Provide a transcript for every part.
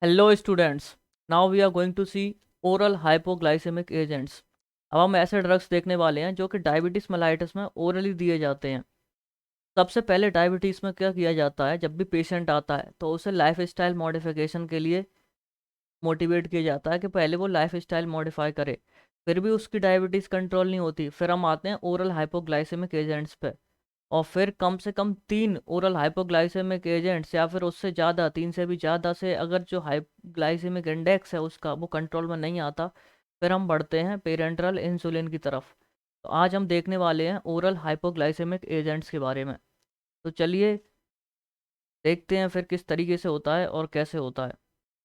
Hello students, now we are going to see oral hypoglycaemic agents. अब हम ऐसे drugs देखने वाले हैं जो कि डायबिटीज़ मेलाइटस में ओरली दिए जाते हैं। सबसे पहले डायबिटीज़ में क्या किया जाता है, जब भी पेशेंट आता है तो उसे लाइफ स्टाइल मॉडिफिकेशन के लिए मोटिवेट किया जाता है कि पहले वो लाइफ स्टाइल मॉडिफाई करे। फिर भी उसकी डायबिटीज़ कंट्रोल नहीं होती, फिर हम आते हैं ओरल हाइपोग्लाइसेमिक एजेंट्स पे। और फिर कम से कम 3 ओरल हाइपोग्लाइसेमिक एजेंट्स या फिर उससे ज़्यादा, 3 से भी ज़्यादा से अगर जो हाइग्लाइसेमिक इंडेक्स है उसका वो कंट्रोल में नहीं आता, फिर हम बढ़ते हैं पेरेंट्रल इंसुलिन की तरफ। तो आज हम देखने वाले हैं ओरल हाइपोग्लाइसेमिक एजेंट्स के बारे में। तो चलिए देखते हैं फिर किस तरीके से होता है और कैसे होता है।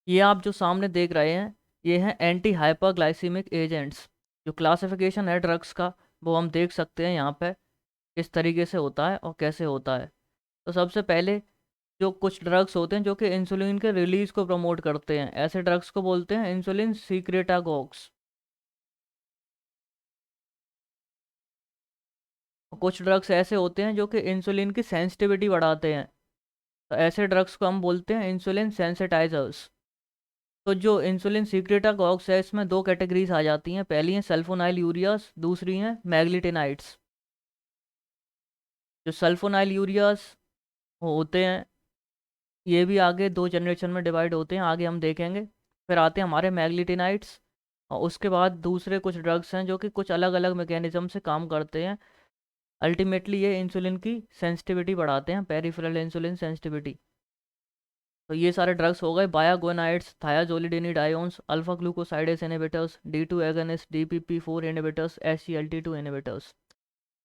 ये आप जो सामने देख रहे हैं, ये हैं एंटी हाइपरग्लाइसेमिक एजेंट्स। जो क्लासिफिकेशन है ड्रग्स का वो हम देख सकते हैं यहाँ पे किस तरीके से होता है और कैसे होता है। तो सबसे पहले जो कुछ ड्रग्स होते हैं जो कि इंसुलिन के रिलीज को प्रमोट करते हैं, ऐसे ड्रग्स को बोलते हैं इंसुलिन सीक्रेटागोग्स। कुछ ड्रग्स ऐसे होते हैं जो कि इंसुलिन की सेंसिटिविटी बढ़ाते हैं, तो ऐसे ड्रग्स को हम बोलते हैं इंसुलिन सेंसिटाइजर्स। तो जो इंसुलिन सीक्रेटागोग्स है इसमें दो कैटेगरीज आ जाती हैं, पहली है सल्फोनाइल यूरियास, दूसरी हैं मैग्लिटिनाइड्स। जो सल्फोनाइल यूरियास होते हैं ये भी आगे दो जनरेशन में डिवाइड होते हैं, आगे हम देखेंगे। फिर आते हैं हमारे मैग्लिटिनाइड्स, और उसके बाद दूसरे कुछ ड्रग्स हैं जो कि कुछ अलग अलग मैकेनिज्म से काम करते हैं। अल्टीमेटली ये इंसुलिन की सेंसिटिविटी बढ़ाते हैं, पेरिफेरल इंसुलिन सेंसिटिविटी। तो ये सारे ड्रग्स हो गए biguanides, thiazolidinediones, alpha glucosidase inhibitors, D2 agonist, DPP4 inhibitors, SGLT2 inhibitors.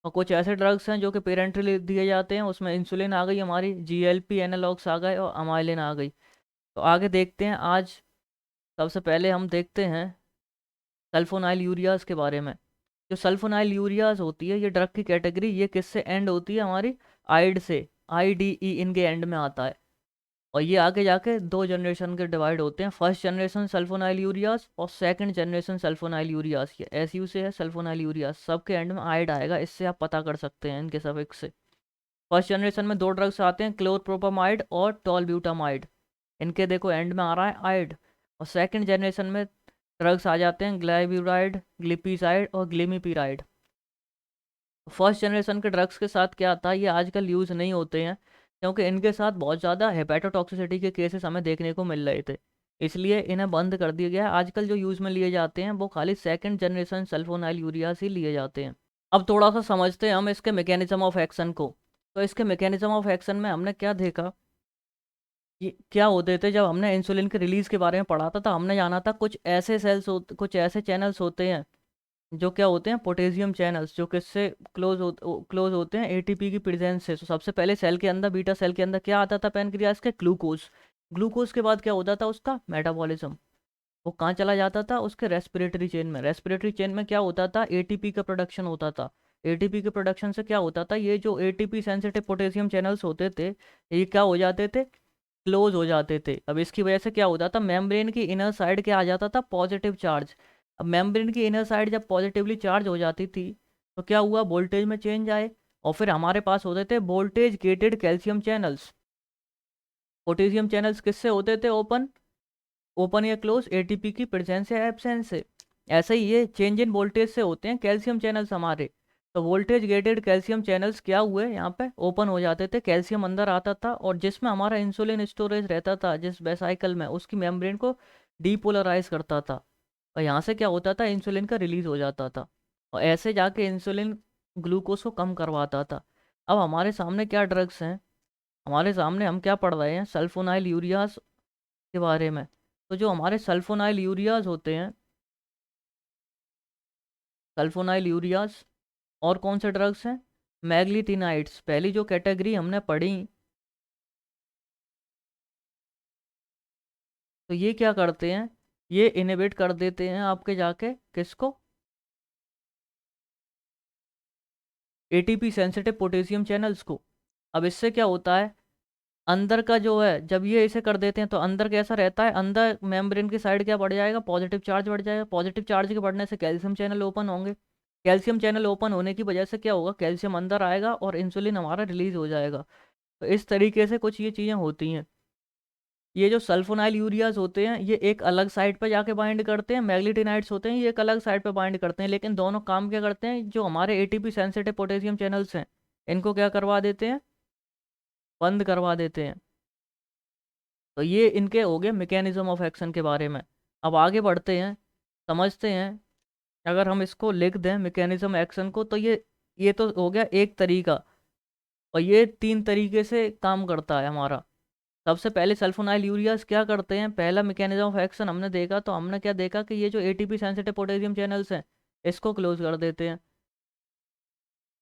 और कुछ ऐसे ड्रग्स हैं जो कि पेरेंटली दिए जाते हैं, उसमें इंसुलिन आ गई, हमारी GLP एनालॉग्स आ गए और अमाइलिन आ गई। तो आगे देखते हैं आज। सबसे पहले हम देखते हैं सल्फोनाइल यूरियाज के बारे में। जो सल्फोनाइल यूरियाज होती है ये ड्रग की कैटेगरी, ये किससे एंड होती है, हमारी आइड से। IDE इनके एंड में आता है। और ये आगे जाके दो जनरेशन के डिवाइड होते हैं, फर्स्ट जनरेशन सल्फोनाइल यूरियाज और सेकंड जनरेशन सल्फोनाइल यूरियाज। ये SU से है सल्फोनाइल यूरियाज, सबके एंड में आइड आएगा, इससे आप पता कर सकते हैं इनके सफिक्स से। फर्स्ट जनरेशन में दो ड्रग्स आते हैं, क्लोरप्रोपामाइड और टॉलब्यूटामाइड। इनके देखो एंड में आ रहा है आइड। और सेकंड जनरेशन में ड्रग्स आ जाते हैं ग्लाइब्यूराइड, ग्लिपिसाइड और ग्लिमिपिराइड। फर्स्ट जनरेशन के ड्रग्स के साथ क्या आता है, ये आजकल यूज़ नहीं होते हैं क्योंकि इनके साथ बहुत ज़्यादा हेपेटोटॉक्सिसिटी के केसेस हमें देखने को मिल रहे थे, इसलिए इन्हें बंद कर दिया गया है। आजकल जो यूज़ में लिए जाते हैं वो खाली सेकंड जनरेशन सल्फोनाइल यूरियास ही लिए जाते हैं। अब थोड़ा सा समझते हैं हम इसके मैकेनिज्म ऑफ एक्शन को। तो इसके मैकेनिज्म ऑफ एक्शन में हमने क्या देखा, ये क्या होते थे, जब हमने इंसुलिन के रिलीज के बारे में पढ़ा था तो हमने जाना था कुछ ऐसे सेल्स होते, कुछ ऐसे चैनल्स होते हैं जो क्या होते हैं, पोटेशियम चैनल्स, जो किससे क्लोज होते हैं, ATP की प्रेजेंस से। तो सबसे पहले सेल के अंदर, बीटा सेल के अंदर क्या आता था पैनक्रियास के, ग्लूकोज। ग्लूकोज के बाद क्या होता था, उसका मेटाबॉलिज्म। वो कहाँ चला जाता था, उसके रेस्पिरेटरी चेन में। रेस्पिरेटरी चेन में क्या होता था, ATP का प्रोडक्शन होता था। ATP के प्रोडक्शन से क्या होता था, ये जो ATP सेंसिटिव पोटेशियम चैनल्स होते थे ये क्या हो जाते थे, क्लोज हो जाते थे। अब इसकी वजह से क्या होता था, मेम्ब्रेन की इनर साइड क्या आ जाता था, पॉजिटिव चार्ज। अब मेम्ब्रेन की इनर साइड जब पॉजिटिवली चार्ज हो जाती थी तो क्या हुआ, वोल्टेज में चेंज आए। और फिर हमारे पास होते थे voltage gated calcium channels. Potassium channels किससे होते थे, ओपन, ओपन या क्लोज, ATP की प्रेजेंस या एब्सेंस से। ऐसे ही ये चेंज इन वोल्टेज से होते हैं कैल्शियम चैनल्स हमारे। तो वोल्टेज गेटेड कैल्शियम चैनल्स क्या हुए, यहाँ पे ओपन हो जाते थे, कैल्शियम अंदर आता था और जिसमें हमारा इंसुलिन स्टोरेज रहता था जिस वेसाइकल में, उसकी मेम्ब्रेन को डीपोलराइज करता था। और यहाँ से क्या होता था, इंसुलिन का रिलीज हो जाता था और ऐसे जाके इंसुलिन ग्लूकोज को कम करवाता था। अब हमारे सामने क्या ड्रग्स हैं, हमारे सामने हम क्या पढ़ रहे हैं, सल्फोनाइल यूरियास के बारे में। तो जो हमारे सल्फोनाइल यूरियाज होते हैं, सल्फोनाइल यूरियाज, और कौन से ड्रग्स हैं, मैग्लिटिनाइड्स। पहली जो कैटेगरी हमने पढ़ी, तो ये क्या करते हैं, ये इनहिबिट कर देते हैं आपके जाके किसको, ATP सेंसिटिव पोटेशियम चैनल्स को। अब इससे क्या होता है, अंदर का जो है, जब ये इसे कर देते हैं तो अंदर कैसा रहता है, अंदर मेम्ब्रेन की साइड क्या बढ़ जाएगा, पॉजिटिव चार्ज बढ़ जाएगा। पॉजिटिव चार्ज के बढ़ने से कैल्शियम चैनल ओपन होंगे। कैल्शियम चैनल ओपन होने की वजह से क्या होगा, कैल्शियम अंदर आएगा और इंसुलिन हमारा रिलीज हो जाएगा। तो इस तरीके से कुछ ये चीज़ें होती हैं। ये जो सल्फोनाइल यूरियाज होते हैं ये एक अलग साइड पर जाके बाइंड करते हैं, मैग्नीटिनाइट्स होते हैं ये एक अलग साइड पर बाइंड करते हैं, लेकिन दोनों काम क्या करते हैं, जो हमारे एटीपी सेंसिटिव पोटेशियम चैनल्स हैं इनको क्या करवा देते हैं, बंद करवा देते हैं। तो ये इनके हो गए मैकेनिज्म ऑफ एक्शन के बारे में। अब आगे बढ़ते हैं, समझते हैं। अगर हम इसको लिख दें मैकेनिज्म एक्शन को, तो ये तो हो गया एक तरीका, और ये 3 तरीके से काम करता है हमारा। सबसे पहले सल्फोनाइल यूरियाज क्या करते हैं, पहला मैकेनिज्म ऑफ एक्शन हमने देखा, तो हमने क्या देखा कि ये जो एटीपी सेंसिटिव पोटेशियम चैनल्स हैं इसको क्लोज कर देते हैं,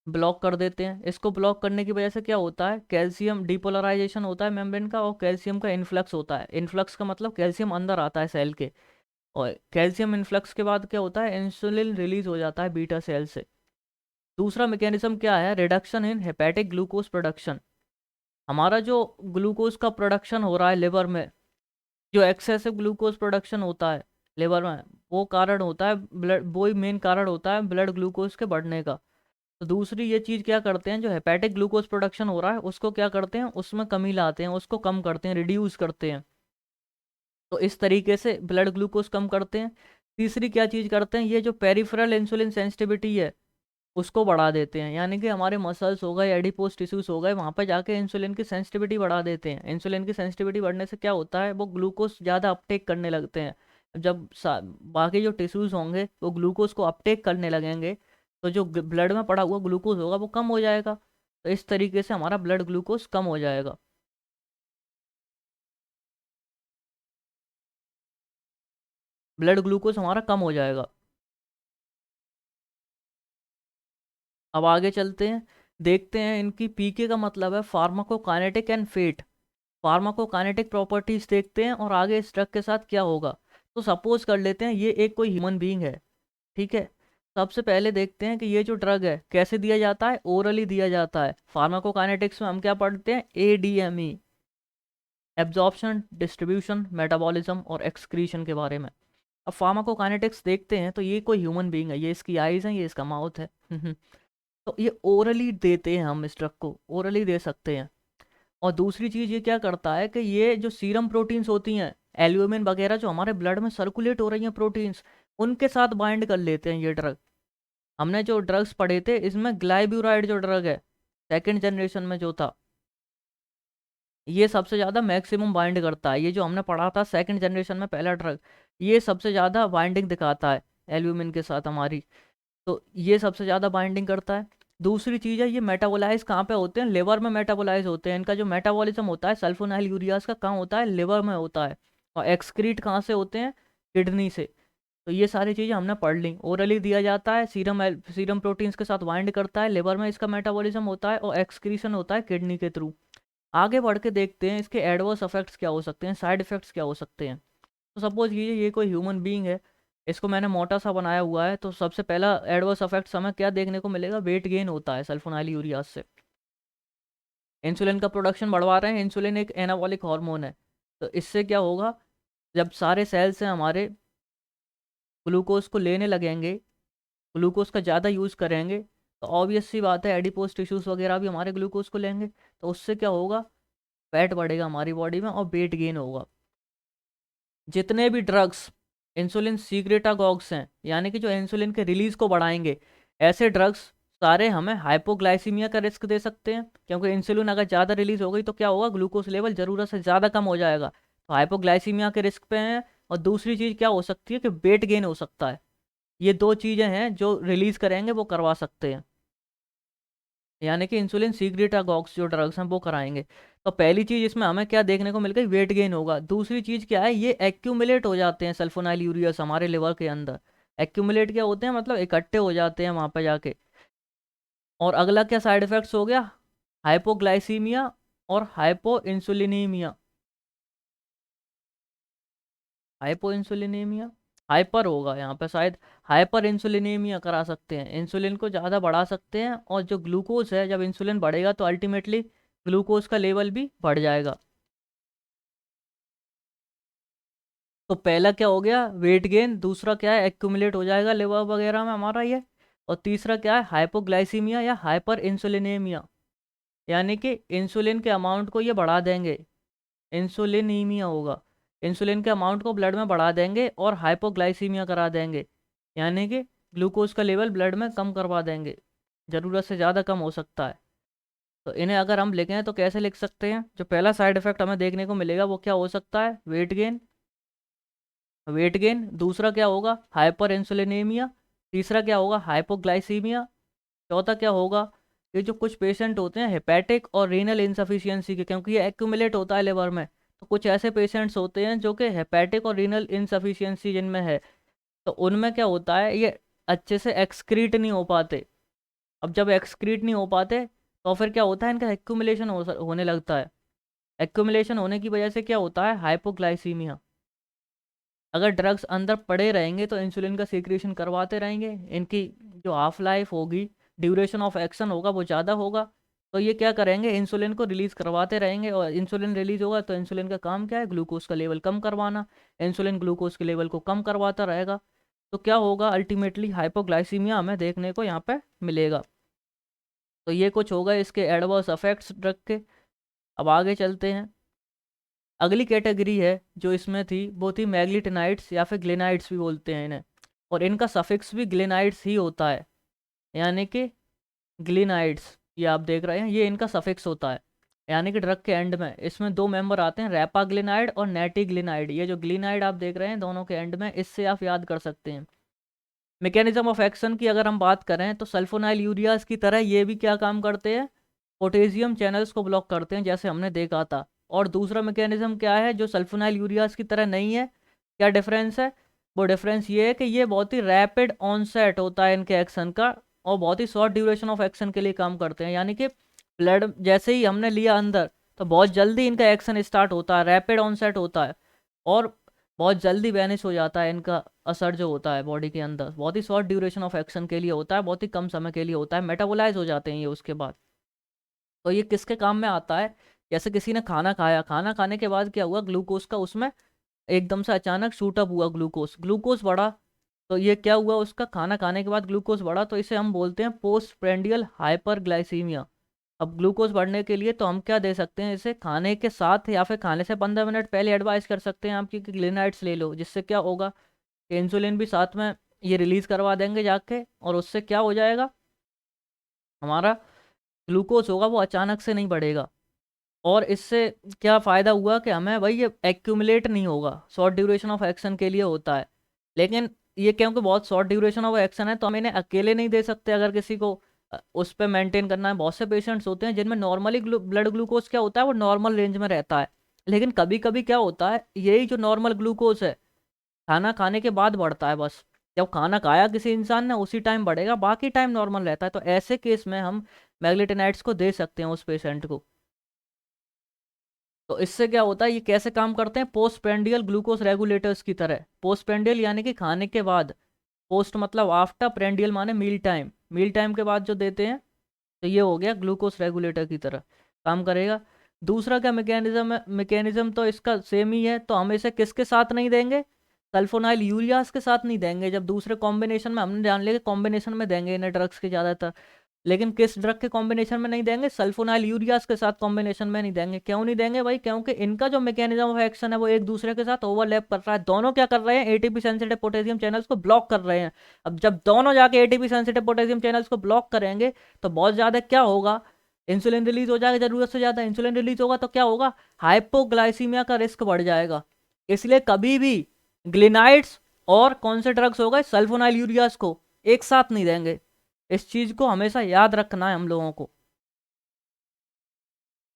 ब्लॉक कर देते हैं। इसको ब्लॉक करने की वजह से क्या होता है, कैल्शियम डिपोलराइजेशन होता है मेम्ब्रेन का, और कैल्शियम का इन्फ्लक्स होता है। इन्फ्लक्स का मतलब कैल्शियम अंदर आता है सेल के, और कैल्शियम इन्फ्लक्स के बाद क्या होता है, इंसुलिन रिलीज हो जाता है बीटा सेल से। दूसरा मैकेनिज्म क्या है, reduction in hepatic glucose production. हमारा जो ग्लूकोज का प्रोडक्शन हो रहा है लिवर में, जो एक्सेसिव ग्लूकोज प्रोडक्शन होता है लिवर में, वो कारण होता है ब्लड, वो ही मेन कारण होता है ब्लड ग्लूकोज के बढ़ने का। तो दूसरी ये चीज़ क्या करते हैं, जो हेपेटिक ग्लूकोज प्रोडक्शन हो रहा है उसको क्या करते हैं, उसमें कमी लाते हैं, उसको कम करते हैं, रिड्यूस करते हैं। तो इस तरीके से ब्लड ग्लूकोज कम करते हैं। तीसरी क्या चीज़ करते हैं, ये जो पेरिफेरल इंसुलिन सेंसिटिविटी है उसको बढ़ा देते हैं, यानी कि हमारे मसल्स हो गए, एडिपोज टिश्यूज हो गए, वहाँ पर जाके इंसुलिन की सेंसिटिविटी बढ़ा देते हैं। इंसुलिन की सेंसिटिविटी बढ़ने से क्या होता है, वो ग्लूकोज ज़्यादा अपटेक करने लगते हैं। जब बाकी जो टिश्यूज होंगे वो ग्लूकोज को अपटेक करने लगेंगे, तो जो ब्लड में पड़ा हुआ ग्लूकोज होगा वो कम हो जाएगा। तो इस तरीके से हमारा ब्लड ग्लूकोज कम हो जाएगा, ब्लड ग्लूकोज हमारा कम हो जाएगा। अब आगे चलते हैं, देखते हैं इनकी पीके का मतलब है pharmacokinetic and fate. Pharmacokinetic properties देखते हैं और आगे इस ड्रग के साथ क्या होगा। तो सपोज कर लेते हैं ये एक कोई ह्यूमन बीइंग है, ठीक है। सबसे पहले देखते हैं कि ये जो ड्रग है कैसे दिया जाता है, ओरली दिया जाता है। फार्माकोकाइनेटिक्स में हम क्या पढ़ते हैं, एडीएमई, एब्जॉर्प्शन, डिस्ट्रीब्यूशन, मेटाबॉलिज्म और एक्सक्रीशन के बारे में। अब फार्माकोकाइनेटिक्स देखते हैं, तो ये कोई ह्यूमन बीइंग है, ये इसकी आइज है, ये इसका माउथ है तो ये ओरली देते हैं, हम इस ड्रग को ओरली दे सकते हैं। और दूसरी चीज़ ये क्या करता है कि ये जो सीरम प्रोटीन्स होती हैं, एल्यूमिन वगैरह जो हमारे ब्लड में सर्कुलेट हो रही हैं प्रोटीन्स, उनके साथ बाइंड कर लेते हैं ये ड्रग। हमने जो ड्रग्स पढ़े थे इसमें ग्लाइब्यूराइड जो ड्रग है सेकेंड जनरेशन में जो था, ये सबसे ज़्यादा मैक्सिमम बाइंड करता है। ये जो हमने पढ़ा था सेकंड जनरेशन में पहला ड्रग, ये सबसे ज़्यादा बाइंडिंग दिखाता है एल्यूमिन के साथ हमारी, तो ये सबसे ज़्यादा बाइंडिंग करता है। दूसरी चीज़ है, ये मेटाबोलाइज कहाँ पे होते हैं, लिवर में मेटाबोलाइज होते हैं। इनका जो मेटाबॉलिज्म होता है सल्फोनाइल यूरियाज का, कहाँ होता है, लिवर में होता है। और एक्सक्रीट कहाँ से होते हैं, किडनी से। तो ये सारी चीज़ें हमने पढ़ ली। ओरली दिया जाता है, सीरम प्रोटीन्स के साथ बाइंड करता है, लिवर में इसका मेटाबॉलिज्म होता है, और एक्सक्रीशन होता है किडनी के थ्रू। आगे बढ़ के देखते हैं इसके एडवर्स इफेक्ट्स क्या हो सकते हैं, साइड इफेक्ट्स क्या हो सकते हैं। तो सपोज कीजिए ये कोई ह्यूमन बीइंग है, इसको मैंने मोटा सा बनाया हुआ है, तो सबसे पहला एडवर्स इफेक्ट्स हमें क्या देखने को मिलेगा, वेट गेन होता है सल्फोनाइल यूरियाज से। इंसुलिन का प्रोडक्शन बढ़वा रहे हैं, इंसुलिन एक एनाबॉलिक हार्मोन है, तो इससे क्या होगा, जब सारे सेल्स हैं हमारे ग्लूकोज को लेने लगेंगे, ग्लूकोज का ज़्यादा यूज़ करेंगे, तो ऑब्वियस सी बात है एडिपोज टिश्यूज़ वगैरह भी हमारे ग्लूकोज को लेंगे, तो उससे क्या होगा, फैट बढ़ेगा हमारी बॉडी में और वेट गेन होगा। जितने भी ड्रग्स इंसुलिन सीक्रेटागॉग्स हैं, यानी कि जो इंसुलिन के रिलीज को बढ़ाएंगे, ऐसे ड्रग्स सारे हमें हाइपोग्लाइसीमिया का रिस्क दे सकते हैं, क्योंकि इंसुलिन अगर ज़्यादा रिलीज हो गई तो क्या होगा, ग्लूकोज लेवल ज़रूरत से ज़्यादा कम हो जाएगा, तो हाइपोग्लाइसीमिया के रिस्क पे हैं। और दूसरी चीज़ क्या हो सकती है कि वेट गेन हो सकता है। ये दो चीज़ें हैं जो रिलीज करेंगे वो करवा सकते हैं, यानी कि इंसुलिन सीक्रेटागॉग्स जो ड्रग्स हैं वो कराएंगे। तो पहली चीज़ इसमें हमें क्या देखने को मिल गई, वेट गेन होगा। दूसरी चीज़ क्या है, ये एक्यूमुलेट हो जाते हैं सल्फोनाइल यूरियास हमारे लिवर के अंदर। एक्यूमुलेट क्या होते हैं, मतलब इकट्ठे हो जाते हैं वहाँ पे जाके। और अगला क्या साइड इफेक्ट्स हो गया, हाइपोग्लाइसीमिया और हाइपो इंसुलिनीमिया। हाइपो इंसुलिनीमिया, हाइपर होगा यहाँ पे शायद, हाइपर इंसुलिनीमिया करा सकते हैं, इंसुलिन को ज़्यादा बढ़ा सकते हैं, और जो ग्लूकोज है जब इंसुलिन बढ़ेगा तो अल्टीमेटली ग्लूकोज का लेवल भी बढ़ जाएगा। तो पहला क्या हो गया, वेट गेन। दूसरा क्या है, एक्यूमुलेट हो जाएगा लिवर वगैरह में हमारा ये। और तीसरा क्या है, हाइपोग्लाइसीमिया या हाइपर इंसुलिनेमिया, यानी कि इंसुलिन के अमाउंट को ये बढ़ा देंगे, इंसुलिनीमिया होगा। इंसुलिन के अमाउंट को ब्लड में बढ़ा देंगे और हाइपोग्लाइसीमिया करा देंगे, यानी कि ग्लूकोज का लेवल ब्लड में कम करवा देंगे, ज़रूरत से ज़्यादा कम हो सकता है। तो इन्हें अगर हम लिखें तो कैसे लिख सकते हैं? जो पहला साइड इफेक्ट हमें देखने को मिलेगा वो क्या हो सकता है? Weight gain. Weight gain. दूसरा क्या होगा? हाइपर इंसुलिनेमिया। तीसरा क्या होगा? हाइपोग्लाइसीमिया। चौथा क्या होगा? ये जो कुछ पेशेंट होते हैं हेपेटिक और रीनल इंसफिशियंसी के, क्योंकि ये एक्यूमुलेट होता है लिवर में, तो कुछ ऐसे पेशेंट्स होते हैं जो कि हेपेटिक और रीनल इंसफिशियंसी जिनमें है, तो उनमें क्या होता है, ये अच्छे से एक्सक्रीट नहीं हो पाते। अब जब एक्सक्रीट नहीं हो पाते तो फिर क्या होता है, इनका एक्यूमुलेशन होने लगता है। एक्यूमुलेशन होने की वजह से क्या होता है? हाइपोग्लाइसीमिया। अगर ड्रग्स अंदर पड़े रहेंगे तो इंसुलिन का सीक्रेशन करवाते रहेंगे, इनकी जो हाफ लाइफ होगी, ड्यूरेशन ऑफ एक्शन होगा वो ज़्यादा होगा, तो ये क्या करेंगे? इंसुलिन को रिलीज़ करवाते रहेंगे, और इंसुलिन रिलीज होगा तो इंसुलिन का काम क्या है? ग्लूकोज का लेवल कम करवाना। इंसुलिन ग्लूकोज के लेवल को कम करवाता रहेगा, तो क्या होगा? अल्टीमेटली हाइपोग्लाइसीमिया हमें देखने को यहाँ पे मिलेगा। तो ये कुछ होगा इसके एडवर्स अफेक्ट्स ड्रग के। अब आगे चलते हैं। अगली कैटेगरी है जो इसमें थी वो थी मैग्लिटिनाइड्स, या फिर ग्लिनाइड्स भी बोलते हैं इन्हें, और इनका सफिक्स भी ग्लिनाइड्स ही होता है, यानी कि ग्लिनाइड्स, ये आप देख रहे हैं, ये इनका सफिक्स होता है। यानी कि ड्रग के एंड में इसमें दो मेंबर आते हैं, रैपाग्लिनाइड और नेटिग्लिनाइड। ये जो ग्लिनाइड आप देख रहे हैं दोनों के एंड में, इससे आप याद कर सकते हैं। मैकेनिज्म ऑफ एक्शन की अगर हम बात करें तो सल्फोनाइल यूरियाज की तरह ये भी क्या काम करते हैं? पोटेशियम चैनल्स को ब्लॉक करते हैं, जैसे हमने देखा था। और दूसरा मैकेनिज्म क्या है जो सल्फोनाइल यूरियाज की तरह नहीं है? क्या डिफरेंस है? वो डिफरेंस ये है कि ये बहुत ही रैपिड ऑनसेट होता है इनके एक्शन का, और बहुत ही शॉर्ट ड्यूरेशन ऑफ एक्शन के लिए काम करते हैं। यानी कि ब्लड जैसे ही हमने लिया अंदर तो बहुत जल्दी इनका एक्शन स्टार्ट होता है, रैपिड ऑनसेट होता है, और बहुत जल्दी वैनिश हो जाता है इनका असर जो होता है बॉडी के अंदर। बहुत ही शॉर्ट ड्यूरेशन ऑफ एक्शन के लिए होता है, बहुत ही कम समय के लिए होता है, मेटाबोलाइज हो जाते हैं ये उसके बाद। तो ये किसके काम में आता है? जैसे किसी ने खाना खाया, खाना खाने के बाद क्या हुआ? ग्लूकोज का उसमें एकदम से अचानक शूट अप हुआ, ग्लूकोज ग्लूकोज बढ़ा। तो ये क्या हुआ? उसका खाना खाने के बाद ग्लूकोज बढ़ा, तो इसे हम बोलते हैं पोस्ट प्रेंडियल हाइपरग्लाइसीमिया। अब ग्लूकोज बढ़ने के लिए तो हम क्या दे सकते हैं? इसे खाने के साथ या फिर खाने से 15 मिनट पहले एडवाइस कर सकते हैं आपकी कि ग्लिनाइड्स ले लो, जिससे क्या होगा कि इंसुलिन भी साथ में ये रिलीज करवा देंगे जाके, और उससे क्या हो जाएगा? हमारा ग्लूकोज होगा वो अचानक से नहीं बढ़ेगा। और इससे क्या फ़ायदा हुआ कि हमें भाई ये एक्यूमुलेट नहीं होगा, शॉर्ट ड्यूरेशन ऑफ एक्शन के लिए होता है। लेकिन ये क्योंकि बहुत शॉर्ट ड्यूरेशन ऑफ एक्शन है तो हम इन्हें अकेले नहीं दे सकते, अगर किसी को उस पर मेंटेन करना है। बहुत से पेशेंट्स होते हैं जिनमें नॉर्मली ब्लड ग्लूकोज क्या होता है, वो नॉर्मल रेंज में रहता है, लेकिन कभी कभी क्या होता है, यही जो नॉर्मल ग्लूकोज है खाना खाने के बाद बढ़ता है बस। जब खाना खाया किसी इंसान ने उसी टाइम बढ़ेगा, बाकी टाइम नॉर्मल रहता है। तो ऐसे केस में हम मैग्लिटिनाइड्स को दे सकते हैं उस पेशेंट को। तो इससे क्या होता है, ये कैसे काम करते हैं? पोस्ट प्रेंडियल ग्लूकोज रेगुलेटर्स की तरह। पोस्ट प्रेंडियल यानी कि खाने के बाद, पोस्ट मतलब आफ्टर, प्रेंडियल माने मील टाइम, मील टाइम के बाद जो देते हैं, तो ये हो गया ग्लूकोज रेगुलेटर की तरह काम करेगा। दूसरा क्या मैकेनिज्म है? मैकेनिज्म तो इसका सेम ही है, तो हम इसे किसके साथ नहीं देंगे? सल्फोनाइल यूरियाज के साथ नहीं देंगे। जब दूसरे कॉम्बिनेशन में, हमने जान लिया कि कॉम्बिनेशन में देंगे इन्हें ड्रग्स के ज़्यादातर, लेकिन किस ड्रग के कॉम्बिनेशन में नहीं देंगे? सल्फोनाइल यूरियाज के साथ कॉम्बिनेशन में नहीं देंगे। क्यों नहीं देंगे भाई? क्योंकि इनका जो मैकेनिज्म ऑफ एक्शन है वो एक दूसरे के साथ ओवरलैप कर रहा है। दोनों क्या कर रहे हैं? एटीपी सेंसिटिव पोटेशियम चैनल्स को ब्लॉक कर रहे हैं। अब जब दोनों जाके एटीपी सेंसिटिव पोटेशियम चैनल्स को ब्लॉक करेंगे तो बहुत ज़्यादा क्या होगा? इंसुलिन रिलीज हो जाएगा, जरूरत से ज़्यादा इंसुलिन रिलीज होगा, तो क्या होगा? हाइपोग्लाइसीमिया का रिस्क बढ़ जाएगा। इसलिए कभी भी ग्लिनाइड्स और कौन से ड्रग्स हो गए, सल्फोनाइल यूरियाज को एक साथ नहीं देंगे। इस चीज को हमेशा याद रखना है हम लोगों को।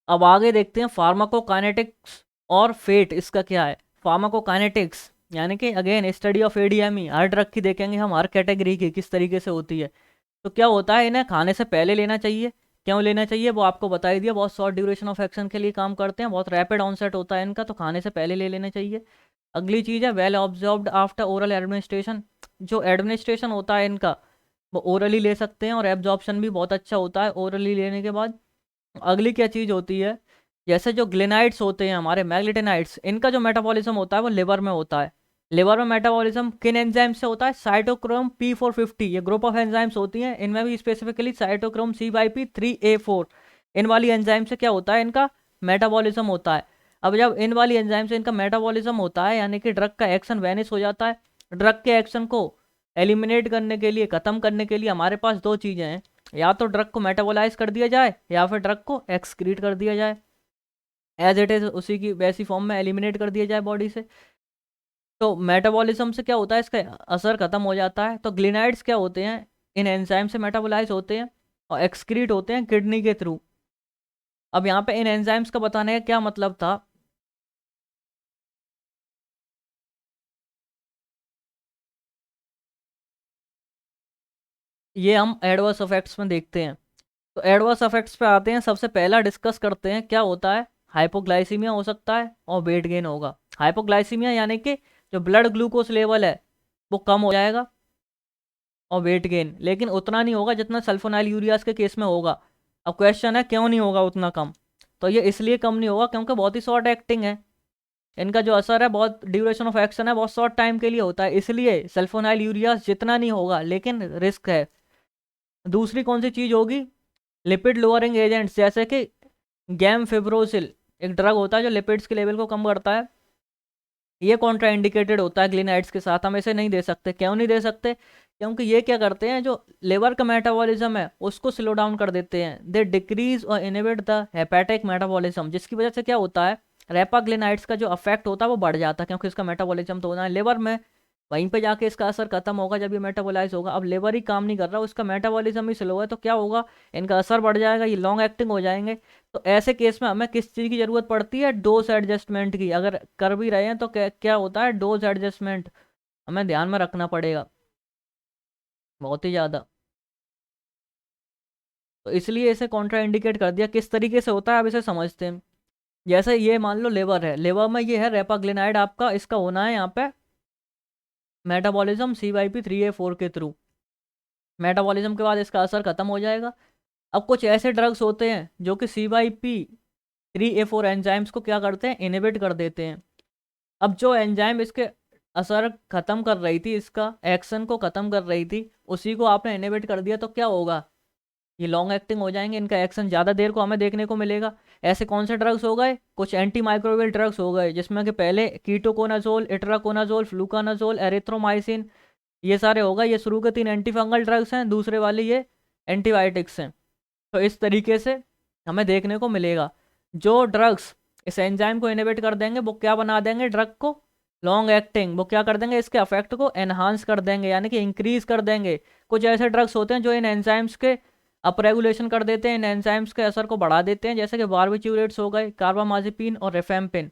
अब आगे देखते हैं फार्माकोकाइनेटिक्स और फेट, इसका क्या है? फार्माकोकाइनेटिक्स यानी कि again study of ADME, her drug की देखेंगे हम, हर कैटेगरी की किस तरीके से होती है। तो क्या होता है, इन्हें खाने से पहले लेना चाहिए। क्यों लेना चाहिए वो आपको बता ही दिया, बहुत शॉर्ट ड्यूरेशन ऑफ एक्शन के लिए काम करते हैं, बहुत रैपिड ऑनसेट होता है इनका, तो खाने से पहले ले लेना चाहिए। अगली चीज़ है well observed after oral administration. जो एडमिनिस्ट्रेशन होता है इनका वो ओरली ले सकते हैं, और एब्जॉर्प्शन भी बहुत अच्छा होता है ओरली लेने के बाद। अगली क्या चीज़ होती है, जैसे जो ग्लिनाइड्स होते हैं हमारे मैग्लिटिनाइड्स, इनका जो मेटाबॉलिज्म होता है वो लिवर में होता है। लिवर में मेटाबॉलिज्म किन एंजाइम से होता है? साइटोक्रोम P450, ये ग्रुप ऑफ एंजाइम्स होती हैं, इनमें भी स्पेसिफिकली साइटोक्रोम CYP3A4, इन वाली एंजाइम से क्या होता है? इनका मेटाबॉलिज्म होता है। अब जब इन वाली एंजाइम से इनका मेटाबॉलिज्म होता है, यानी कि ड्रग का एक्शन वैनिश हो जाता है। ड्रग के एक्शन को एलिमिनेट करने के लिए, ख़त्म करने के लिए हमारे पास दो चीज़ें हैं, या तो ड्रग को मेटाबोलाइज कर दिया जाए या फिर ड्रग को एक्सक्रीट कर दिया जाए, एज इट इज़ उसी की वैसी फॉर्म में एलिमिनेट कर दिया जाए बॉडी से। तो मेटाबॉलिज्म से क्या होता है, इसका असर खत्म हो जाता है। तो ग्लिनाइड्स क्या होते हैं, इन एंजाइम से मेटाबोलाइज होते हैं और एक्सक्रीट होते हैं किडनी के थ्रू। अब यहाँ पे इन एंजाइम्स का बताने का क्या मतलब था, ये हम एडवर्स इफेक्ट्स में देखते हैं। तो एडवर्स इफेक्ट्स पे आते हैं, सबसे पहला डिस्कस करते हैं क्या होता है। हाइपोग्लाइसीमिया हो सकता है और वेट गेन होगा। हाइपोग्लाइसीमिया यानी कि जो ब्लड ग्लूकोज लेवल है वो कम हो जाएगा, और वेट गेन लेकिन उतना नहीं होगा जितना सल्फोनाइल यूरियाज के केस में होगा। अब क्वेश्चन है क्यों नहीं होगा उतना कम। तो ये इसलिए कम नहीं होगा क्योंकि बहुत ही शॉर्ट एक्टिंग है, इनका जो असर है, बहुत ड्यूरेशन ऑफ एक्शन है, बहुत शॉर्ट टाइम के लिए होता है, इसलिए सल्फोनाइल यूरियाज जितना नहीं होगा, लेकिन रिस्क है। दूसरी कौन सी चीज़ होगी, लिपिड लोअरिंग एजेंट्स, जैसे कि गैमफिब्रोसिल एक ड्रग होता है जो लिपिड्स के लेवल को कम करता है। ये कॉन्ट्रा इंडिकेटेड होता है ग्लिनाइड्स के साथ, हम इसे नहीं दे सकते। क्यों नहीं दे सकते, क्योंकि ये क्या करते हैं, जो लिवर का मेटाबॉलिज्म है उसको स्लो डाउन कर देते हैं। दे डिक्रीज और इनहिबिट द हेपेटिक मेटाबॉलिज्म, जिसकी वजह से क्या होता है, रेपाग्लिनाइड्स का जो अफेक्ट होता है वो बढ़ जाता है, क्योंकि इसका मेटाबॉलिज्म तो होना है लिवर में, वहीं पे जाके इसका असर खत्म होगा जब ये मेटाबोलाइज होगा। अब लिवर ही काम नहीं कर रहा, उसका मेटाबॉलिज्म ही स्लो है, तो क्या होगा, इनका असर बढ़ जाएगा, ये लॉन्ग एक्टिंग हो जाएंगे। तो ऐसे केस में हमें किस चीज़ की ज़रूरत पड़ती है, डोज एडजस्टमेंट की। अगर कर भी रहे हैं तो क्या होता है, डोज एडजस्टमेंट हमें ध्यान में रखना पड़ेगा बहुत ही ज़्यादा। तो इसलिए इसे कॉन्ट्रा इंडिकेट कर दिया। किस तरीके से होता है अब इसे समझते हैं। जैसे ये मान लो लिवर है, लिवर में ये है रेपाग्लिनाइड आपका, इसका होना है यहाँ पे मेटाबॉलिज्म CYP3A4 के थ्रू। मेटाबॉलिज्म के बाद इसका असर खत्म हो जाएगा। अब कुछ ऐसे ड्रग्स होते हैं जो कि CYP3A4 एंजाइम्स को क्या करते हैं, इनहिबिट कर देते हैं। अब जो एंजाइम इसके असर खत्म कर रही थी, इसका एक्शन को खत्म कर रही थी, उसी को आपने इनहिबिट कर दिया, तो क्या होगा, ये लॉन्ग एक्टिंग हो जाएंगे, इनका एक्शन ज़्यादा देर को हमें देखने को मिलेगा। ऐसे कौन से ड्रग्स हो गए, कुछ एंटी माइक्रोबियल ड्रग्स हो गए, जिसमें कि पहले कीटोकोनाजोल, इट्राकोनाजोल, फ्लूकानाजोल, एरिथ्रोमाइसिन, ये सारे हो गए। ये शुरू के 3 एंटी फंगल ड्रग्स हैं, दूसरे वाले ये एंटीबायोटिक्स हैं। तो इस तरीके से हमें देखने को मिलेगा जो ड्रग्स इस एंजाइम को इनहिबिट कर देंगे वो क्या बना देंगे ड्रग को, लॉन्ग एक्टिंग। वो क्या कर देंगे, इसके अफेक्ट को एनहांस कर देंगे, यानी कि इंक्रीज कर देंगे। कुछ ऐसे ड्रग्स होते हैं जो इन एंजाइम्स के अपरेगुलेशन कर देते हैं, इन एंजाइम्स के असर को बढ़ा देते हैं, जैसे कि बारबिट्यूरेट्स हो गए, कार्बामाजिपिन और रिफेम्पिन।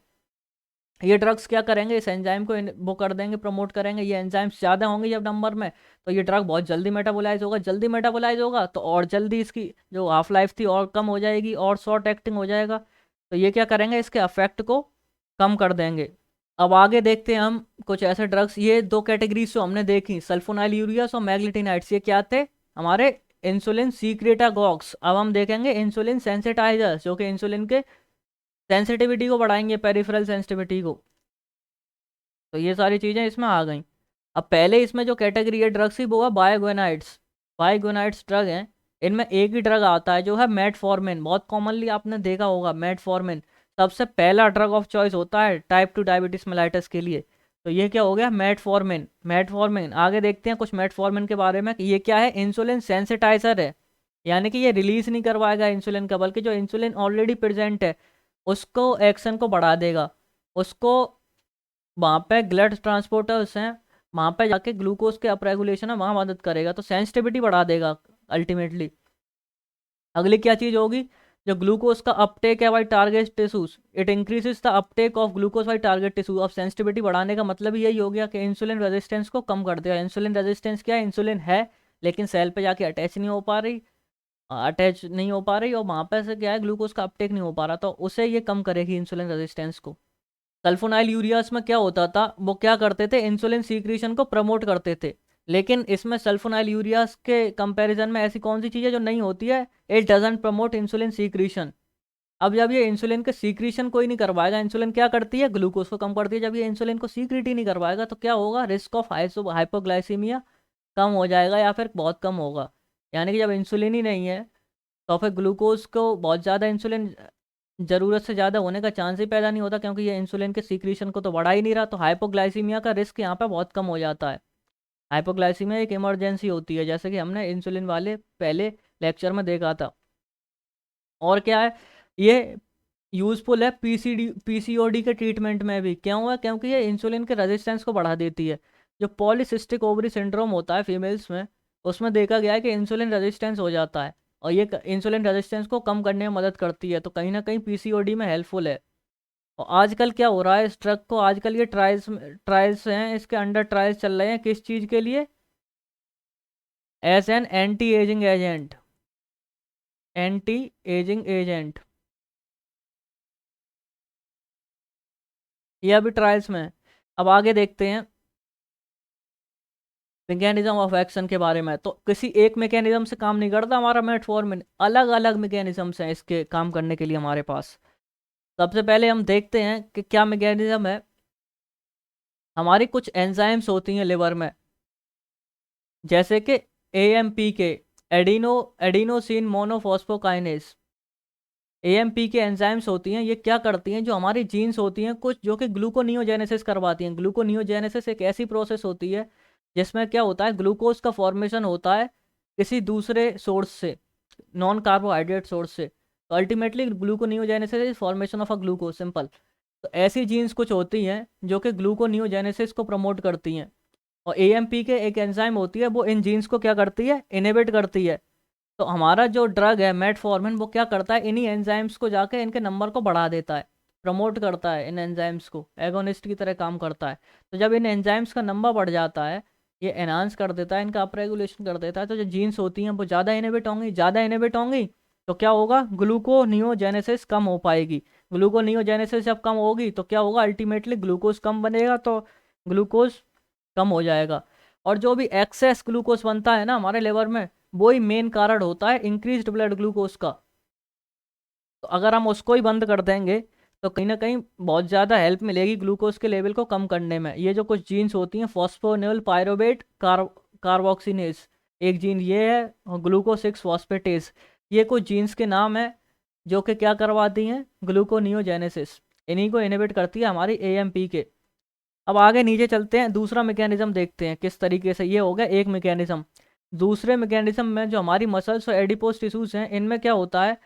ये ड्रग्स क्या करेंगे, इस एंजाइम को वो कर देंगे, प्रमोट करेंगे। ये एंजाइम्स ज़्यादा होंगे जब नंबर में, तो ये ड्रग बहुत जल्दी मेटाबोलाइज होगा। जल्दी मेटाबोलाइज होगा तो और जल्दी इसकी जो हाफ लाइफ थी और कम हो जाएगी, और शॉर्ट एक्टिंग हो जाएगा। तो ये क्या करेंगे, इसके अफेक्ट को कम कर देंगे। अब आगे देखते हैं हम कुछ ऐसे ड्रग्स। ये दो कैटेगरीज जो हमने देखी, सल्फोनाइल यूरियास और मैग्लिटिनाइड्स, ये क्या थे, हमारे इंसुलिन सीक्रेटागॉग्स। अब हम देखेंगे इंसुलिन सेंसिटाइजर्स, जो कि इंसुलिन के सेंसिटिविटी को बढ़ाएंगे, पेरिफेरल सेंसिटिविटी को। तो ये सारी चीज़ें इसमें आ गई। अब पहले इसमें जो कैटेगरी है ड्रग्स की वो है बायोगोनाइड्स। बायोगोनाइड्स ड्रग हैं, इनमें एक ही ड्रग आता है जो है मेटफॉर्मिन। बहुत कॉमनली आपने देखा होगा मेटफॉर्मिन सबसे पहला ड्रग ऑफ चॉइस होता है टाइप 2 डायबिटीज मेलाइटस के लिए। तो ये क्या हो गया, मेटफॉर्मिन। मेटफॉर्मिन आगे देखते हैं कुछ मेटफॉर्मिन के बारे में कि ये क्या है, इंसुलिन सेंसिटाइजर है, यानी कि ये रिलीज नहीं करवाएगा इंसुलिन का, बल्कि जो इंसुलिन ऑलरेडी प्रेजेंट है उसको एक्शन को बढ़ा देगा, उसको वहाँ पे ग्लड ट्रांसपोर्टर्स हैं, वहाँ पे जाके ग्लूकोज के अपरेगुलेशन है वहाँ मदद करेगा, तो सेंसिटिविटी बढ़ा देगा अल्टीमेटली। अगली क्या चीज़ होगी, जो ग्लूकोज का अपटेक है by target tissues, it increases the Uptake of glucose by target tissue. अब सेंसिटिविटी बढ़ाने का मतलब ही यही हो गया कि इंसुलिन रेजिस्टेंस को कम कर देगा। इंसुलिन रेजिस्टेंस क्या है, इंसुलिन है लेकिन सेल पे जाके अटैच नहीं हो पा रही, और वहाँ पे से क्या है, ग्लूकोज का अपटेक नहीं हो पा रहा, तो उसे ये कम करेगी इंसुलिन रेजिस्टेंस को। सल्फोनाइल यूरियास में क्या होता था, वो क्या करते थे, इंसुलिन सीक्रेशन को प्रमोट करते थे। लेकिन इसमें सल्फोनाइल यूरियास के कंपैरिजन में ऐसी कौन सी चीज़ है जो नहीं होती है, it doesn't promote insulin secretion. अब जब ये इंसुलिन के सीक्रेशन कोई नहीं करवाएगा, इंसुलिन क्या करती है, ग्लूकोज को कम करती है। जब ये इंसुलिन को सीक्रेट ही नहीं करवाएगा तो क्या होगा, रिस्क ऑफ हाइपोग्लाइसीमिया कम हो जाएगा या फिर बहुत कम होगा। यानी कि जब इंसुलिन ही नहीं है तो फिर ग्लूकोज को बहुत ज़्यादा इंसुलिन ज़रूरत से ज़्यादा होने का चांस ही पैदा नहीं होता, क्योंकि ये इंसुलिन के सीक्रेशन को तो बढ़ा ही नहीं रहा, तो हाइपोग्लाइसीमिया का रिस्क यहाँ पे बहुत कम हो जाता है। हाइपोग्लाइसीमिया एक इमरजेंसी होती है, जैसे कि हमने इंसुलिन वाले पहले लेक्चर में देखा था। और क्या है, ये यूज़फुल है पीसीओडी के ट्रीटमेंट में भी। क्यों हुआ? क्योंकि ये इंसुलिन के रेजिस्टेंस को बढ़ा देती है। जो पॉलीसिस्टिक ओवरी सिंड्रोम होता है फीमेल्स में, उसमें देखा गया है कि इंसुलिन रेजिस्टेंस हो जाता है, और ये इंसुलिन रेजिस्टेंस को कम करने में मदद करती है, तो कहीं ना कहीं पीसीओडी में हेल्पफुल है। और आजकल क्या हो रहा है इस ड्रग को, आजकल ये ट्रायल्स हैं, इसके अंडर ट्रायल्स चल रहे हैं किस चीज़ के लिए? As an anti ageing agent, anti ageing agent, ये अभी ट्रायल्स में है। अब आगे देखते हैं मैकेनिज्म ऑफ एक्शन के बारे में। तो किसी एक मैकेनिज्म से काम नहीं करता हमारा मेटफॉर्मिन, अलग अलग मैकेनिज्म्स हैं इसके काम करने के लिए हमारे पास। सबसे पहले हम देखते हैं कि क्या मैकेनिज्म है। हमारी कुछ एंजाइम्स होती हैं लिवर में, जैसे कि एएमपी के, एडिनोसिन मोनोफॉस्फोकाइनेज। एएमपी के एंजाइम्स होती हैं, ये क्या करती हैं, जो हमारी जीन्स होती हैं कुछ, जो कि ग्लूकोनियोजेनेसिस करवाती हैं। ग्लूकोनियोजेनेसिस एक ऐसी प्रोसेस होती है जिसमें क्या होता है, ग्लूकोज का फॉर्मेशन होता है किसी दूसरे सोर्स से, नॉन कार्बोहाइड्रेट सोर्स से। तो ultimately gluconeogenesis is formation of a glucose, simple. तो ऐसी जीन्स कुछ होती हैं जो कि ग्लूकोनियोजेनेसिस को प्रमोट करती हैं, और एएमपी के एक एंजाइम होती है, वो इन जीन्स को क्या करती है, इनहिबिट करती है। तो हमारा जो ड्रग है मेटफॉर्मिन, वो क्या करता है, इन्हीं एंजाइम्स को जाके इनके नंबर को बढ़ा देता है, प्रमोट करता है, इन एंजाइम्स को एगोनिस्ट की तरह काम करता है। तो जब इन एंजाइम्स का नंबर बढ़ जाता है, ये एनहांस कर देता है, इनका अपरेगुलेशन कर देता है, तो जो जीन्स होती हैं वो ज़्यादा इनहिबिट होंगी, ज़्यादा इनहिबिट होंगी, तो क्या होगा, ग्लूकोनियोजेनेसिस कम हो पाएगी। ग्लूकोनियोजेनेसिस जब कम होगी तो क्या होगा, अल्टीमेटली ग्लूकोज कम बनेगा, तो ग्लूकोज कम हो जाएगा। और जो भी एक्सेस ग्लूकोज बनता है ना हमारे लिवर में, वो ही मेन कारण होता है इंक्रीज्ड ब्लड ग्लूकोज का। तो अगर हम उसको ही बंद कर देंगे तो कहीं ना कहीं बहुत ज़्यादा हेल्प मिलेगी ग्लूकोज के लेवल को कम करने में। ये जो कुछ जीन्स होती हैं, फॉस्फोनिल पायरोवेट कार्बोक्सिनेज, एक जीन ये है, और ग्लूको 6 फॉस्फेटेज, ये कुछ जीन्स के नाम है जो कि क्या करवाती हैं, ग्लूकोनियोजेनेसिस, इन्हीं को इनहिबिट करती है हमारी एएमपी के। अब आगे नीचे चलते हैं, दूसरा मैकेनिज्म देखते हैं किस तरीके से। ये हो गया एक मैकेनिज्म। दूसरे मैकेनिज्म में जो हमारी मसल्स और एडिपोज टिश्यूज हैं, इनमें क्या होता है,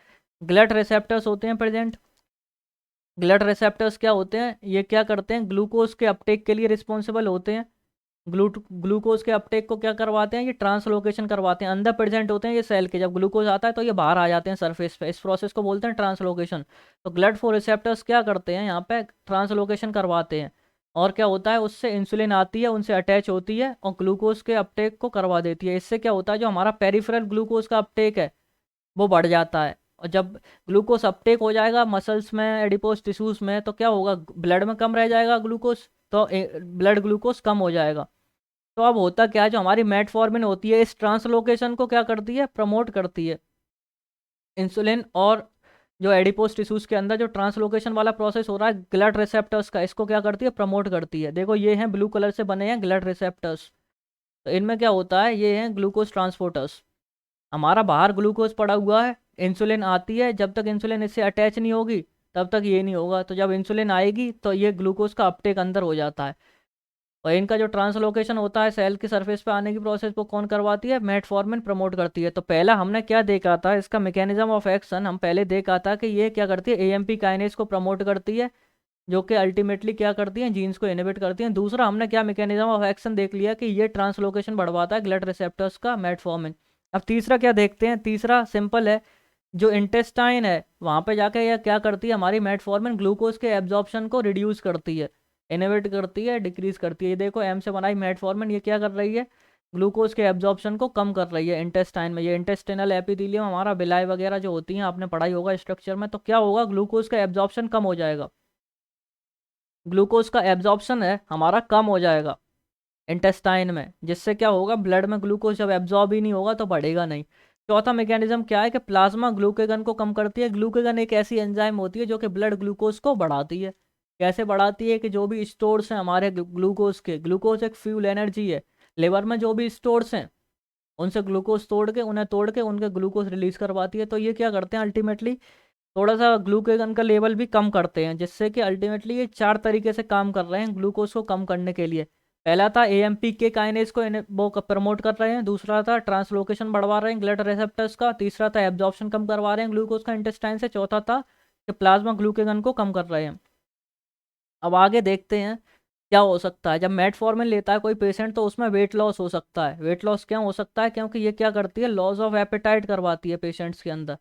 ग्लट रिसेप्टर्स होते हैं प्रेजेंट। ग्लट रिसेप्टर्स क्या होते हैं, ये क्या करते हैं, ग्लूकोज के अपटेक के लिए रिस्पॉन्सिबल होते हैं। ग्लूकोज के अपटेक को क्या करवाते हैं, ये ट्रांसलोकेशन करवाते हैं। अंदर प्रेजेंट होते हैं ये सेल के, जब ग्लूकोज आता है तो ये बाहर आ जाते हैं सरफेस पे, इस प्रोसेस को बोलते हैं ट्रांसलोकेशन। तो ग्लट फोर रिसेप्टर्स क्या करते हैं, यहाँ पे ट्रांसलोकेशन करवाते हैं। और क्या होता है, उससे इंसुलिन आती है, उनसे अटैच होती है, और ग्लूकोज के अपटेक को करवा देती है। इससे क्या होता है, जो हमारा पेरिफेरल ग्लूकोज का अपटेक है वो बढ़ जाता है। और जब ग्लूकोज अपटेक हो जाएगा मसल्स में, एडिपोज टिश्यूज में, तो क्या होगा, ब्लड में कम रह जाएगा ग्लूकोज, तो ब्लड ग्लूकोज कम हो जाएगा। तो अब होता क्या है, जो हमारी मेटफॉर्मिन होती है, इस ट्रांसलोकेशन को क्या करती है, प्रमोट करती है। इंसुलिन और जो एडिपोज टिश्यूज के अंदर जो ट्रांसलोकेशन वाला प्रोसेस हो रहा है ग्लट रिसेप्टर्स का, इसको क्या करती है, प्रमोट करती है। देखो ये हैं ब्लू कलर से बने हैं ग्लट रिसेप्टर्स, तो इनमें क्या होता है, ये हैं ग्लूकोज ट्रांसपोर्टर्स। हमारा बाहर ग्लूकोज पड़ा हुआ है, इंसुलिन आती है, जब तक इंसुलिन इससे अटैच नहीं होगी तब तक ये नहीं होगा, तो जब इंसुलिन आएगी तो ये ग्लूकोज का अपटेक अंदर हो जाता है। और इनका जो ट्रांसलोकेशन होता है सेल की सरफेस पे आने की प्रोसेस को कौन करवाती है, मेटफॉर्मिन प्रमोट करती है। तो पहला हमने क्या देखा था, इसका मैकेनिज्म ऑफ एक्शन हम पहले देखा था कि ये क्या करती है, एएमपी काइनेज को प्रमोट करती है, जो कि अल्टीमेटली क्या करती हैं, जीन्स को इनहिबिट करती हैं। दूसरा हमने क्या मैकेनिज्म ऑफ एक्शन देख लिया कि ये ट्रांसलोकेशन बढ़वाता है ग्लट रिसेप्टर्स का, मेटफॉर्मिन। अब तीसरा क्या देखते हैं, तीसरा सिंपल है, जो इंटेस्टाइन है वहाँ पे जाके यह क्या करती है, हमारी मेटफॉर्मिन ग्लूकोज के एब्जॉर्प्शन को रिड्यूस करती है, इनहिबिट करती है, डिक्रीज करती है। ये देखो एम से बनाई मेटफॉर्मिन, ये क्या कर रही है, ग्लूकोज के एब्जॉर्प्शन को कम कर रही है इंटेस्टाइन में। ये इंटेस्टिनल एपिथेलियम, हमारा बिलाई वगैरह जो होती हैं, आपने पढ़ाई होगा स्ट्रक्चर में, तो क्या होगा, ग्लूकोज का एब्जॉर्प्शन कम हो जाएगा, ग्लूकोज का एब्जॉर्प्शन है हमारा कम हो जाएगा इंटेस्टाइन में, जिससे क्या होगा, ब्लड में ग्लूकोज जब एब्जॉर्ब ही नहीं होगा तो बढ़ेगा नहीं। चौथा मैकेनिज्म क्या है कि प्लाज्मा ग्लूकेगन को कम करती है। ग्लूकेगन एक ऐसी एंजाइम होती है जो कि ब्लड ग्लूकोज को बढ़ाती है। कैसे बढ़ाती है, कि जो भी स्टोर्स हैं हमारे ग्लूकोज के, ग्लूकोज एक फ्यूल एनर्जी है, लिवर में जो भी स्टोर्स हैं उनसे ग्लूकोज तोड़ के, उन्हें तोड़ के उनके ग्लूकोज रिलीज करवाती है। तो ये क्या करते हैं अल्टीमेटली, थोड़ा सा ग्लूकेगन का लेवल भी कम करते हैं, जिससे कि अल्टीमेटली ये 4 तरीके से काम कर रहे हैं ग्लूकोज को कम करने के लिए। पहला था एएमपी के काइनेज को वो प्रमोट कर रहे हैं, दूसरा था ट्रांसलोकेशन बढ़वा रहे हैं ग्लूटामेट रिसेप्टर्स का, तीसरा था एब्जॉर्प्शन कम करवा रहे हैं ग्लूकोज का इंटेस्टाइन से, चौथा था कि प्लाज्मा ग्लूकेगन को कम कर रहे हैं। अब आगे देखते हैं क्या हो सकता है। जब मेटफॉर्मिन लेता है कोई पेशेंट तो उसमें वेट लॉस हो सकता है। वेट लॉस क्यों हो सकता है? क्योंकि ये क्या करती है, लॉस ऑफ एपेटाइट करवाती है पेशेंट्स के अंदर।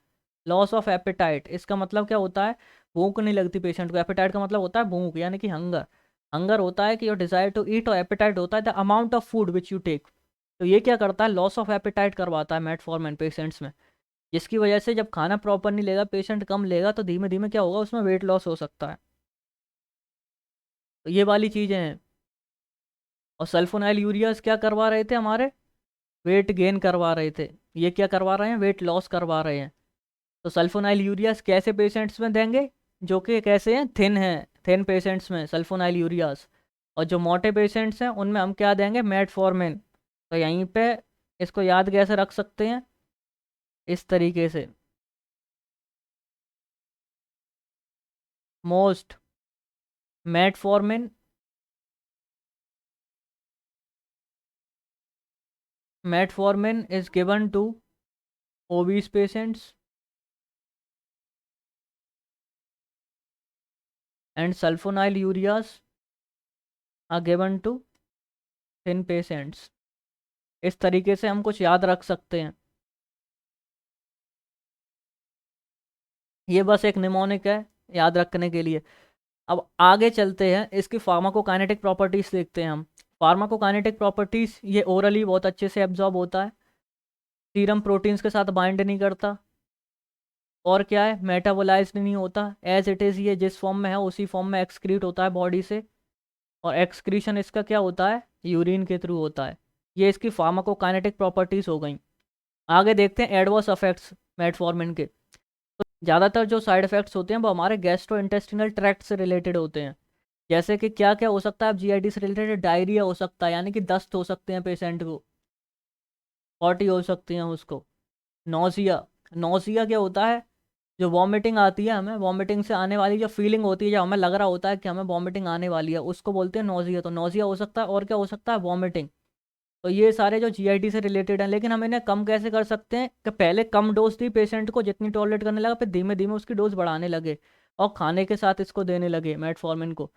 लॉस ऑफ एपेटाइट इसका मतलब क्या होता है, भूख नहीं लगती पेशेंट को। एपेटाइट का मतलब होता है भूख, यानी कि हंगर। हंगर होता है कि योर डिजायर टू ईट, और एपेटाइट होता है the amount of food which you take. तो ये क्या करता है, लॉस ऑफ एपेटाइट करवाता है मेटफॉर्मिन पेशेंट्स में, जिसकी वजह से जब खाना प्रॉपर नहीं लेगा पेशेंट, कम लेगा, तो धीमे धीमे क्या होगा, उसमें वेट लॉस हो सकता है। तो ये वाली चीज़ें हैं। और सल्फोनाइल यूरियाज क्या करवा रहे थे हमारे, वेट गेन करवा रहे थे। ये क्या करवा रहे हैं, वेट लॉस करवा रहे हैं। तो सल्फोनाइल यूरियाज कैसे पेशेंट्स में देंगे, जो कि कैसे हैं, थिन हैं, थिन पेशेंट्स में सल्फोनाइल यूरियाज। और जो मोटे पेशेंट्स हैं उनमें हम क्या देंगे, मेटफॉर्मिन। तो यहीं पे इसको याद कैसे रख सकते हैं, इस तरीके से। Most metformin metformin is given to obese patients and sulfonyl ureas are given to thin patients। इस तरीके से हम कुछ याद रख सकते हैं। ये बस एक निमोनिक है याद रखने के लिए। अब आगे चलते हैं, इसकी फार्माकोकाइनेटिक प्रॉपर्टीज देखते हैं हम। फार्माकोकाइनेटिक प्रॉपर्टीज, ये ओरली बहुत अच्छे से एब्जॉर्ब होता है, सीरम प्रोटीन्स के साथ बाइंड नहीं करता, और क्या है, मेटाबोलाइज्ड नहीं होता एज इट इज़। ये जिस फॉर्म में है उसी फॉर्म में एक्सक्रीट होता है बॉडी से, और एक्सक्रीशन इसका क्या होता है, यूरिन के थ्रू होता है। ये इसकी फार्माकोकाइनेटिक प्रॉपर्टीज हो गई। आगे देखते हैं एडवर्स इफेक्ट्स मेटफॉर्मिन के। तो ज़्यादातर जो साइड इफेक्ट्स होते हैं वो हमारे गैस्ट्रो इंटेस्टिनल ट्रैक्ट से रिलेटेड होते हैं। जैसे कि क्या क्या हो सकता है, अब जीआईटी से रिलेटेड डायरिया हो सकता है, यानी कि दस्त हो सकते हैं पेशेंट को, पॉटी हो सकती हैं उसको, नोजिया। नोजिया क्या होता है, जो वॉमिटिंग आती है हमें, वॉमिटिंग से आने वाली जो फीलिंग होती है, जब हमें लग रहा होता है कि हमें वॉमिटिंग आने वाली है, उसको बोलते हैं नोजिया। तो नोजिया हो सकता है, और क्या हो सकता है, वॉमिटिंग। तो ये सारे जो जीआईटी से रिलेटेड हैं। लेकिन हम इन्हें कम कैसे कर सकते हैं, कि पहले कम डोज दी पेशेंट को, जितनी टॉलरेट करने लगा, फिर धीमे धीमे उसकी डोज बढ़ाने लगे, और खाने के साथ इसको देने लगे मेटफॉर्मिन को।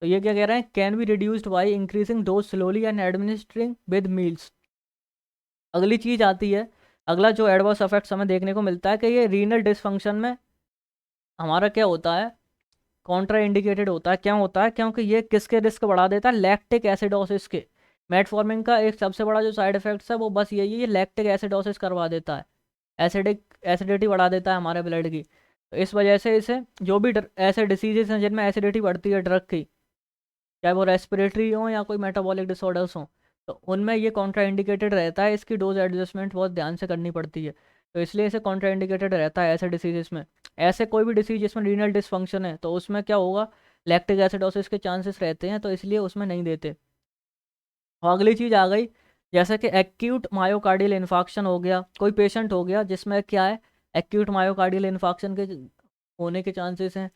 तो ये क्या कह रहे हैं, can be reduced by increasing dose slowly and administering with meals. अगली चीज आती है, अगला जो एडवर्स इफेक्ट्स हमें देखने को मिलता है, कि ये रीनल डिसफंक्शन में हमारा क्या होता है, कॉन्ट्रा इंडिकेटेड होता है। क्या होता है, क्योंकि ये किसके रिस्क बढ़ा देता है, लैक्टिक एसिडोसिस के। मेटफॉर्मिन का एक सबसे बड़ा जो साइड इफेक्ट्स है वो बस यही है, ये लैक्टिक एसिडोसिस करवा देता है, एसिडिटी बढ़ा देता है हमारे ब्लड की। तो इस वजह से इसे जो भी ऐसे डिसीजेस हैं जिनमें एसिडिटी बढ़ती है ड्रग की, चाहे वो रेस्पिरेटरी हो या कोई मेटाबॉलिक डिसऑर्डर्स हो, तो उनमें ये कॉन्ट्रा इंडिकेटेड रहता है। इसकी डोज एडजस्टमेंट बहुत ध्यान से करनी पड़ती है, तो इसलिए इसे कॉन्ट्रा इंडिकेटेड रहता है ऐसे डिसीजेस में। ऐसे कोई भी डिसीज जिसमें रीनल डिसफंक्शन है तो उसमें क्या होगा, लैक्टिक एसिडोसिस के चांसेस रहते हैं, तो इसलिए उसमें नहीं देते। और अगली चीज़ आ गई, जैसे कि एक्यूट मायोकार्डियल इन्फाक्शन हो गया, कोई पेशेंट हो गया जिसमें क्या है, एक्यूट मायोकार्डियल इन्फाक्शन के होने के चांसेस हैं।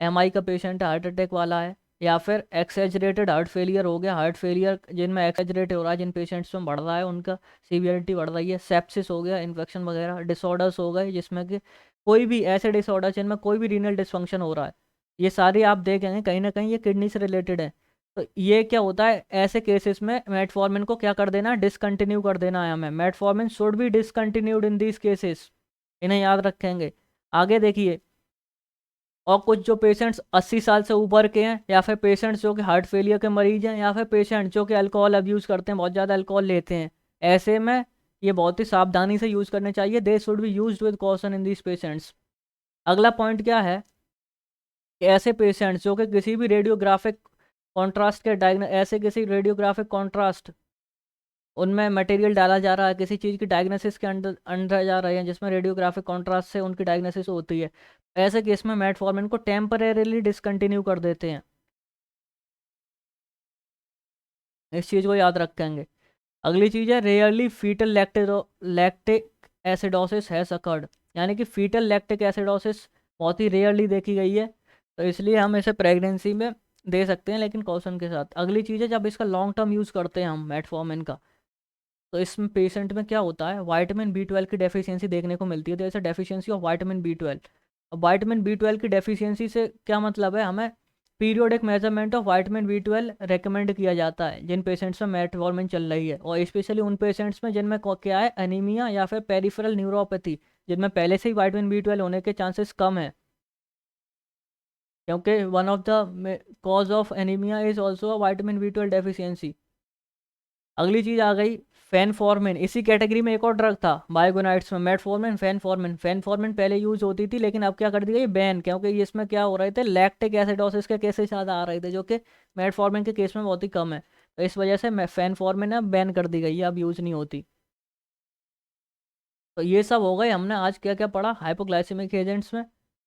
एमआई का पेशेंट हार्ट अटैक वाला है, या फिर एक्सेजरेटेड हार्ट फेलियर हो गया, हार्ट फेलियर जिनमें एक्सेजरेट हो रहा है, जिन पेशेंट्स में बढ़ रहा है उनका सीवियरिटी बढ़ रही है। सेप्सिस हो गया, इन्फेक्शन वगैरह, डिसऑर्डर्स हो गए जिसमें कि कोई भी ऐसे डिसऑर्डर जिनमें कोई भी रीनल डिसफंक्शन हो रहा है, ये सारी आप देखेंगे कहीं ना कहीं ये किडनी से रिलेटेड है। तो ये क्या होता है, ऐसे केसेस में मेटफॉर्मिन को क्या कर देना, डिसकंटिन्यू कर देना है हमें। Metformin should be discontinued in these cases, इन्हें याद रखेंगे। आगे देखिए, और कुछ जो पेशेंट्स 80 साल से ऊपर के हैं, या फिर पेशेंट्स जो कि हार्ट फेलियर के मरीज हैं, या फिर पेशेंट जो कि अल्कोहल अब्यूज़ करते हैं, बहुत ज़्यादा अल्कोहल लेते हैं, ऐसे में ये बहुत ही सावधानी से यूज़ करने चाहिए। They should be used with caution in these patients. अगला पॉइंट क्या है, कि ऐसे पेशेंट्स जो कि किसी भी रेडियोग्राफिक कॉन्ट्रास्ट के ऐसे किसी रेडियोग्राफिक कॉन्ट्रास्ट उनमें मटेरियल डाला जा रहा है, किसी चीज़ की डायग्नोसिस के अंदर अंदर जा रहे हैं जिसमें रेडियोग्राफिक कॉन्ट्रास्ट से उनकी डायग्नोसिस होती है, ऐसे केस में मेटफॉर्मिन को टेम्परेरीली डिसकंटिन्यू कर देते हैं। इस चीज़ को याद रखेंगे। अगली चीज़ है, rarely fetal lactic acidosis has occurred, यानी कि फीटल लैक्टिक एसिडोसिस बहुत ही रेयरली देखी गई है, तो इसलिए हम इसे प्रेगनेंसी में दे सकते हैं, लेकिन कॉशन के साथ। अगली चीज़ है, जब इसका लॉन्ग टर्म यूज़ करते हैं हम मेटफॉर्मिन का, तो इसमें पेशेंट में क्या होता है, वाइटामिन B12 की डेफिशिएंसी देखने को मिलती है। तो जैसे डेफिशिएंसी ऑफ वाइटामिन B12, अब वाइटामिन B12 की डेफिशिएंसी से क्या मतलब है, हमें periodic measurement of vitamin B12 recommend किया जाता है जिन पेशेंट्स में मेटफॉर्मिन चल रही है, और स्पेशली उन पेशेंट्स में जिनमें क्या है, एनीमिया या फिर पेरिफेरल न्यूरोपैथी, जिनमें पहले से ही वाइटामिन B12 होने के चांसेस कम है, क्योंकि one of the cause of anaemia is also a vitamin B12 deficiency. अगली चीज आ गई फेनफॉर्मिन। इसी कैटेगरी में एक और ड्रग था बायोगोनाइड्स में, मेटफॉर्मिन, फेनफॉर्मिन। फेनफॉर्मिन पहले यूज होती थी, लेकिन अब क्या कर दी गई, बैन, क्योंकि ये इसमें क्या हो रहे थे, लैक्टिक एसिडोसिस के केसेस ज़्यादा आ रहे थे, जो कि मेटफॉर्मिन के केस में बहुत ही कम है। तो इस वजह से फेनफॉर्मिन अब बैन कर दी गई है, अब यूज नहीं होती। तो ये सब हो गए, हमने आज क्या क्या पढ़ा हाइपोग्लाइसेमिक एजेंट्स में।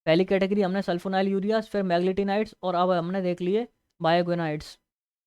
पहली कैटेगरी हमने सल्फोनाइल यूरियास, फिर मैग्लिटिनाइड्स, और अब हमने देख लिए बायोगोनाइड्स।